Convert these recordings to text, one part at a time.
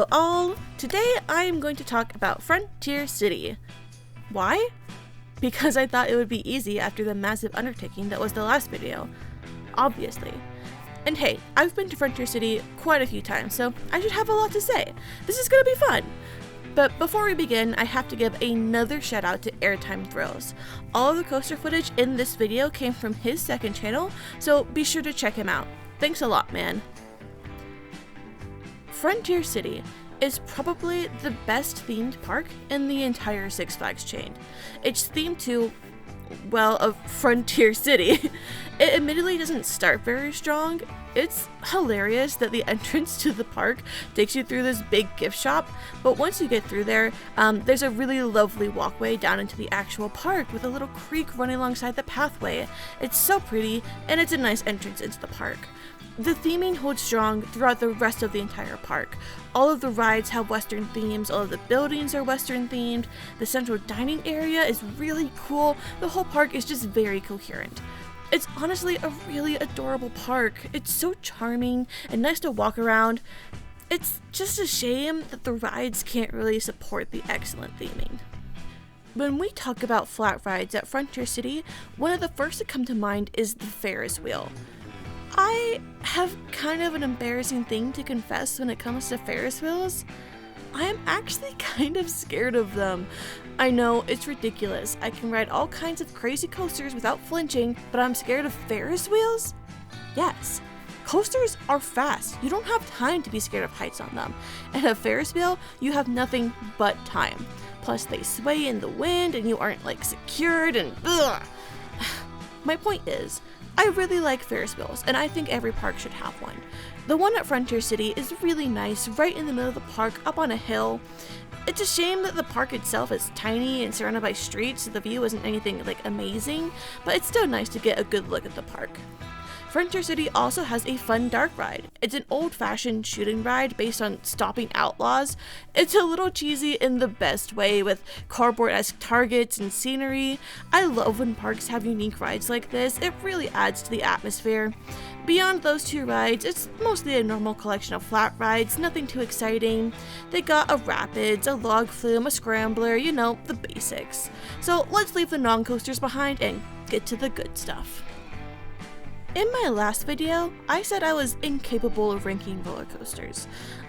Hello all! Today I am going to talk about Frontier City. Why? Because I thought it would be easy after the massive undertaking that was the last video. Obviously. And hey, I've been to Frontier City quite a few times, so I should have a lot to say. This is gonna be fun! But before we begin, I have to give another shout out to Airtime Thrills. All of the coaster footage in this video came from his second channel, so be sure to check him out. Thanks a lot, man. Frontier City is probably the best themed park in the entire Six Flags chain. It's themed to, well, a frontier city. It admittedly doesn't start very strong. It's hilarious that the entrance to the park takes you through this big gift shop, but once you get through there, there's a really lovely walkway down into the actual park with a little creek running alongside the pathway. It's so pretty, and it's a nice entrance into the park. The theming holds strong throughout the rest of the entire park. All of the rides have Western themes, all of the buildings are Western themed, the central dining area is really cool, the whole park is just very coherent. It's honestly a really adorable park. It's so charming and nice to walk around. It's just a shame that the rides can't really support the excellent theming. When we talk about flat rides at Frontier City, one of the first to come to mind is the Ferris wheel. I have kind of an embarrassing thing to confess when it comes to Ferris wheels. I am actually kind of scared of them. I know, it's ridiculous. I can ride all kinds of crazy coasters without flinching, but I'm scared of Ferris wheels? Yes. Coasters are fast. You don't have time to be scared of heights on them. And a Ferris wheel, you have nothing but time. Plus they sway in the wind and you aren't secured and ugh. My point is, I really like Ferris wheels, and I think every park should have one. The one at Frontier City is really nice, right in the middle of the park, up on a hill. It's a shame that the park itself is tiny and surrounded by streets, so the view isn't anything amazing, but it's still nice to get a good look at the park. Frontier City also has a fun dark ride. It's an old-fashioned shooting ride based on stopping outlaws. It's a little cheesy in the best way with cardboard-esque targets and scenery. I love when parks have unique rides like this. It really adds to the atmosphere. Beyond those two rides, it's mostly a normal collection of flat rides, nothing too exciting. They got a rapids, a log flume, a scrambler, you know, the basics. So let's leave the non-coasters behind and get to the good stuff. In my last video, I said I was incapable of ranking roller coasters.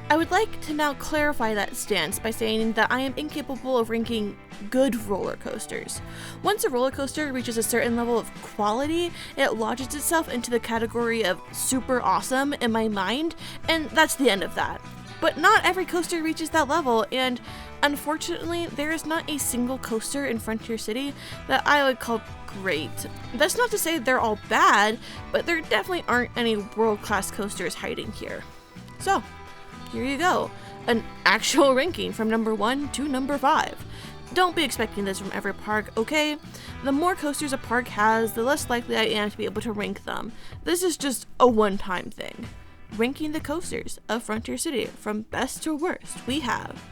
I would like to now clarify that stance by saying that I am incapable of ranking good roller coasters. Once a roller coaster reaches a certain level of quality, it lodges itself into the category of super awesome in my mind, and that's the end of that. But not every coaster reaches that level, and unfortunately, there is not a single coaster in Frontier City that I would call great. That's not to say they're all bad, but there definitely aren't any world-class coasters hiding here. So, here you go, an actual ranking from number 1 to number 5. Don't be expecting this from every park, okay? The more coasters a park has, the less likely I am to be able to rank them. This is just a one-time thing. Ranking the coasters of Frontier City from best to worst, we have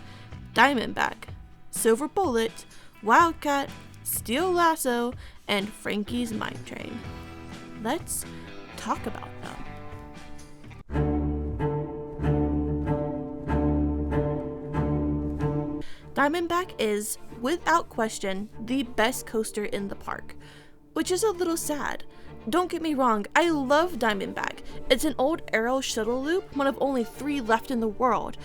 Diamondback, Silver Bullet, Wildcat, Steel Lasso, and Frankie's Mine Train. Let's talk about them. Diamondback is, without question, the best coaster in the park, which is a little sad. Don't get me wrong, I love Diamondback. It's an old aerial shuttle loop, one of only 3 left in the world.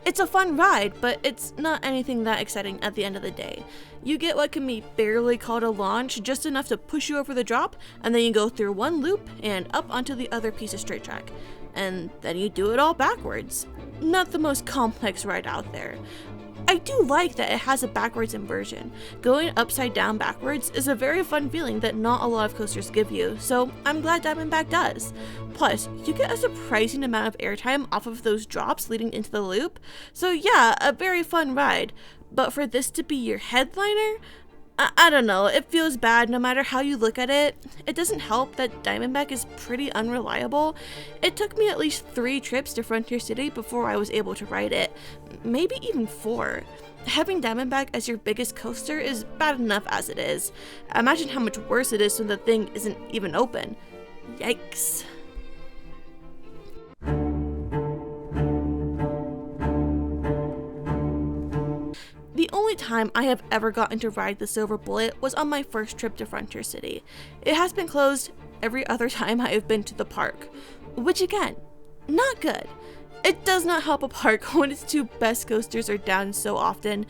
It's a fun ride, but it's not anything that exciting at the end of the day. You get what can be barely called a launch, just enough to push you over the drop, and then you go through one loop and up onto the other piece of straight track. And then you do it all backwards. Not the most complex ride out there. I do like that it has a backwards inversion. Going upside down backwards is a very fun feeling that not a lot of coasters give you, so I'm glad Diamondback does. Plus, you get a surprising amount of airtime off of those drops leading into the loop, so yeah, a very fun ride. But for this to be your headliner? I don't know, it feels bad no matter how you look at it. It doesn't help that Diamondback is pretty unreliable. It took me at least 3 trips to Frontier City before I was able to ride it, maybe even 4. Having Diamondback as your biggest coaster is bad enough as it is. Imagine how much worse it is when the thing isn't even open. Yikes. The only time I have ever gotten to ride the Silver Bullet was on my first trip to Frontier City. It has been closed every other time I have been to the park, which again, not good. It does not help a park when its two best coasters are down so often.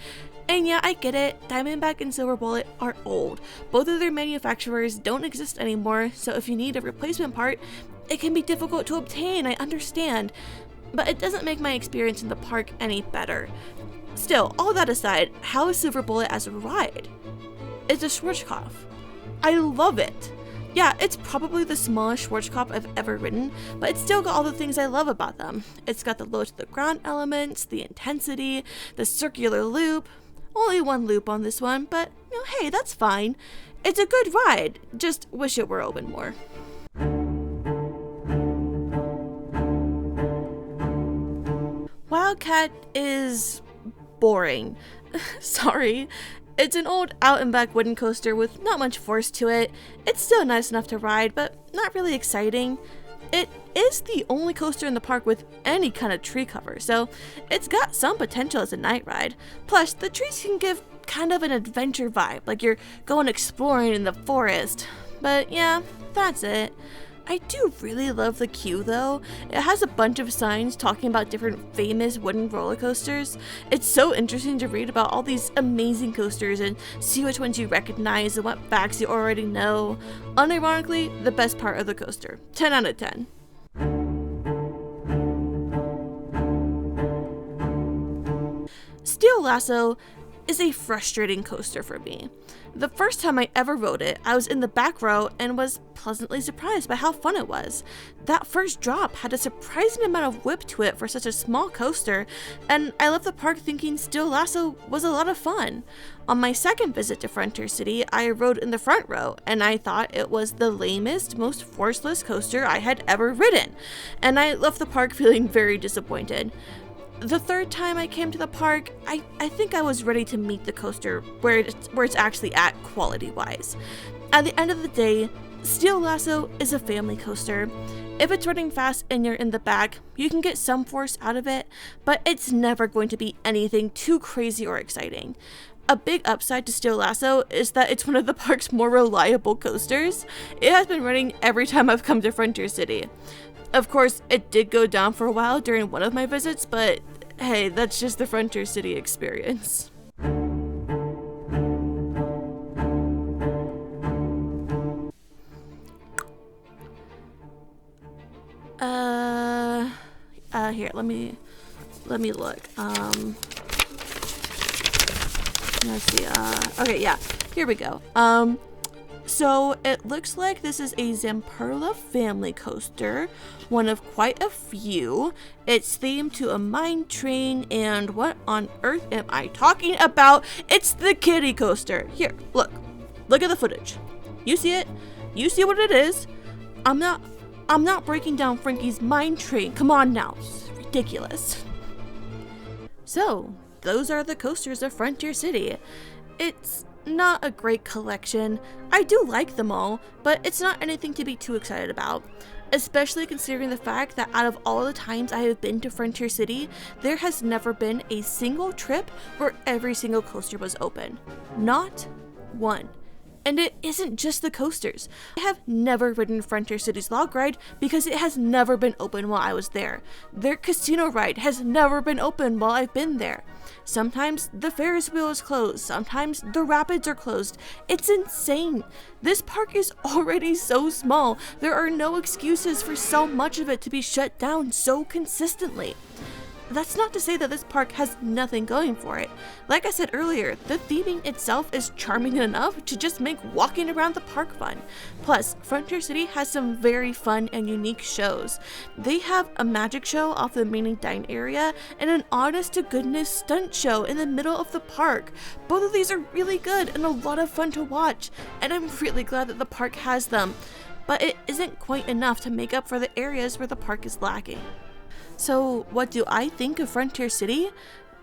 And yeah, I get it, Diamondback and Silver Bullet are old. Both of their manufacturers don't exist anymore, so if you need a replacement part, it can be difficult to obtain, I understand. But it doesn't make my experience in the park any better. Still, all that aside, how is Silver Bullet as a ride? It's a Schwarzkopf. I love it. Yeah, it's probably the smallest Schwarzkopf I've ever ridden, but it's still got all the things I love about them. It's got the low to the ground elements, the intensity, the circular loop. Only one loop on this one, but hey, that's fine. It's a good ride, just wish it were open more. Wildcat is boring. Sorry. It's an old out and back wooden coaster with not much force to it. It's still nice enough to ride, but not really exciting. It is the only coaster in the park with any kind of tree cover, so it's got some potential as a night ride. Plus, the trees can give kind of an adventure vibe, like you're going exploring in the forest. But yeah, that's it. I do really love the queue though. It has a bunch of signs talking about different famous wooden roller coasters. It's so interesting to read about all these amazing coasters and see which ones you recognize and what facts you already know. Unironically, the best part of the coaster. 10 out of 10. Steel Lasso is a frustrating coaster for me. The first time I ever rode it, I was in the back row and was pleasantly surprised by how fun it was. That first drop had a surprising amount of whip to it for such a small coaster, and I left the park thinking Steel Lasso was a lot of fun. On my second visit to Frontier City, I rode in the front row, and I thought it was the lamest, most forceless coaster I had ever ridden, and I left the park feeling very disappointed. The third time I came to the park, I think I was ready to meet the coaster where it's actually at quality-wise. At the end of the day, Steel Lasso is a family coaster. If it's running fast and you're in the back, you can get some force out of it, but it's never going to be anything too crazy or exciting. A big upside to Steel Lasso is that it's one of the park's more reliable coasters. It has been running every time I've come to Frontier City. Of course, it did go down for a while during one of my visits, but hey, that's just the Frontier City experience. Here, let me look. Let's see. Okay, yeah, here we go. So it looks like this is a Zamperla family coaster, one of quite a few. It's themed to a mine train, and what on earth am I talking about? It's the kiddie coaster. Here, look at the footage. You see it? You see what it is? I'm not breaking down Frankie's mine train. Come on now, it's ridiculous. So those are the coasters of Frontier City. It's not a great collection. I do like them all, but it's not anything to be too excited about, especially considering the fact that out of all the times I have been to Frontier City, there has never been a single trip where every single coaster was open. Not one. And it isn't just the coasters. I have never ridden Frontier City's log ride because it has never been open while I was there. Their casino ride has never been open while I've been there. Sometimes the Ferris wheel is closed, sometimes the rapids are closed. It's insane. This park is already so small. There are no excuses for so much of it to be shut down so consistently. That's not to say that this park has nothing going for it. Like I said earlier, the theming itself is charming enough to just make walking around the park fun. Plus, Frontier City has some very fun and unique shows. They have a magic show off the main dine area and an honest to goodness stunt show in the middle of the park. Both of these are really good and a lot of fun to watch, and I'm really glad that the park has them. But it isn't quite enough to make up for the areas where the park is lacking. So what do I think of Frontier City?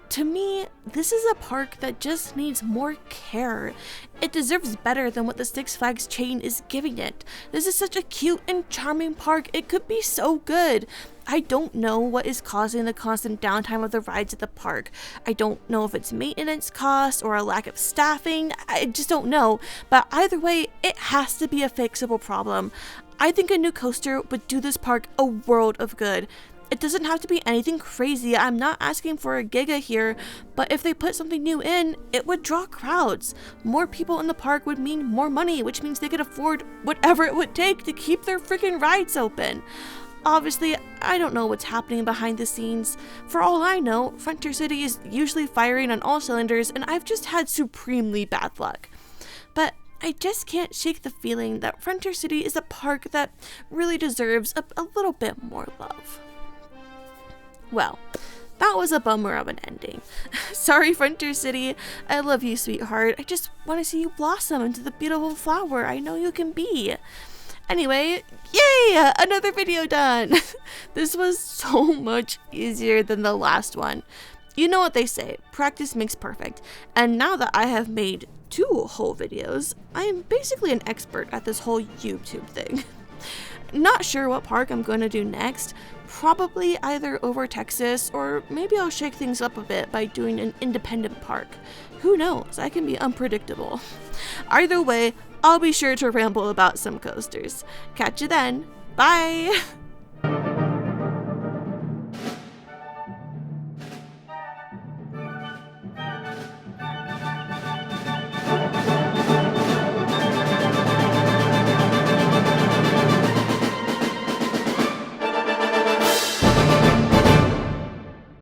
To me, this is a park that just needs more care. It deserves better than what the Six Flags chain is giving it. This is such a cute and charming park. It could be so good. I don't know what is causing the constant downtime of the rides at the park. I don't know if it's maintenance costs or a lack of staffing. I just don't know. But either way, it has to be a fixable problem. I think a new coaster would do this park a world of good. It doesn't have to be anything crazy. I'm not asking for a giga here, but if they put something new in, it would draw crowds. More people in the park would mean more money, which means they could afford whatever it would take to keep their freaking rides open. Obviously, I don't know what's happening behind the scenes. For all I know, Frontier City is usually firing on all cylinders, and I've just had supremely bad luck. But I just can't shake the feeling that Frontier City is a park that really deserves a little bit more love. Well, that was a bummer of an ending. Sorry, Frontier City. I love you, sweetheart. I just want to see you blossom into the beautiful flower I know you can be. Anyway, yay! Another video done! This was so much easier than the last one. You know what they say, practice makes perfect. And now that I have made 2 whole videos, I am basically an expert at this whole YouTube thing. Not sure what park I'm going to do next. Probably either over Texas, or maybe I'll shake things up a bit by doing an independent park. Who knows? I can be unpredictable. Either way, I'll be sure to ramble about some coasters. Catch you then. Bye!